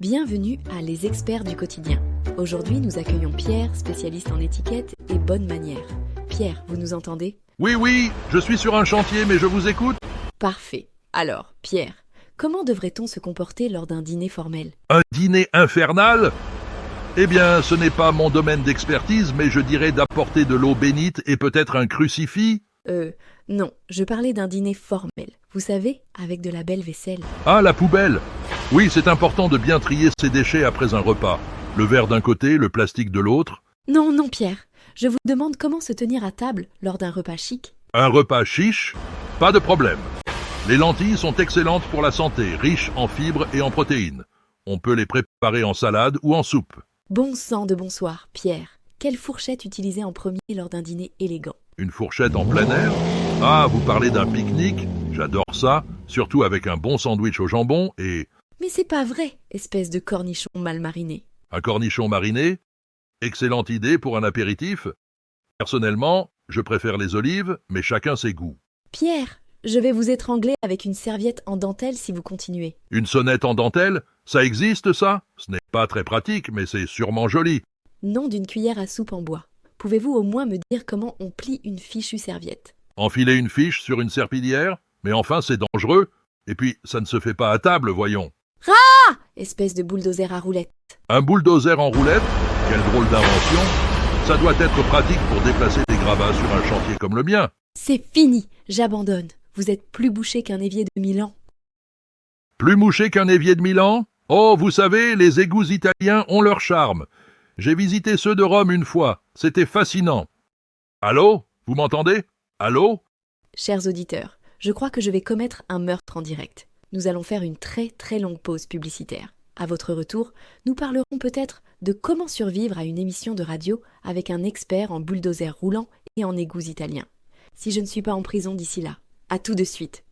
Bienvenue à Les Experts du quotidien. Aujourd'hui, nous accueillons Pierre, spécialiste en étiquette et bonne manière. Pierre, vous nous entendez ? Oui, je suis sur un chantier, mais je vous écoute. Parfait. Alors, Pierre, comment devrait-on se comporter lors d'un dîner formel ? Un dîner infernal ? Eh bien, ce n'est pas mon domaine d'expertise, mais je dirais d'apporter de l'eau bénite et peut-être un crucifix. Non, je parlais d'un dîner formel. Vous savez, avec de la belle vaisselle. Ah, la poubelle. Oui, c'est important de bien trier ses déchets après un repas. Le verre d'un côté, le plastique de l'autre. Non, Pierre. Je vous demande comment se tenir à table lors d'un repas chic. Un repas chiche ? Pas de problème. Les lentilles sont excellentes pour la santé, riches en fibres et en protéines. On peut les préparer en salade ou en soupe. Bon sang de bonsoir, Pierre. Quelle fourchette utiliser en premier lors d'un dîner élégant ? Une fourchette en plein air ? Ah, vous parlez d'un pique-nique ? J'adore ça, surtout avec un bon sandwich au jambon et... Mais c'est pas vrai, espèce de cornichon mal mariné. Un cornichon mariné ? Excellente idée pour un apéritif. Personnellement, je préfère les olives, mais chacun ses goûts. Pierre, je vais vous étrangler avec une serviette en dentelle si vous continuez. Une sonnette en dentelle ? Ça existe, ça ? Ce n'est pas très pratique, mais c'est sûrement joli. Nom d'une cuillère à soupe en bois. Pouvez-vous au moins me dire comment on plie une fichue serviette ? Enfiler une fiche sur une serpillière ? Mais enfin, c'est dangereux. Et puis, ça ne se fait pas à table, voyons. Ah ! Espèce de bulldozer à roulettes. Un bulldozer en roulette ? Quelle drôle d'invention. Ça doit être pratique pour déplacer des gravats sur un chantier comme le mien. C'est fini, j'abandonne. Vous êtes plus bouché qu'un évier de Milan. Plus mouché qu'un évier de Milan ? Oh, vous savez, les égouts italiens ont leur charme. J'ai visité ceux de Rome une fois. C'était fascinant. Allô ? Vous m'entendez ? Allô ? Chers auditeurs, je crois que je vais commettre un meurtre en direct. Nous allons faire une très longue pause publicitaire. À votre retour, nous parlerons peut-être de comment survivre à une émission de radio avec un expert en bulldozer roulant et en égouts italiens. Si je ne suis pas en prison d'ici là. À tout de suite.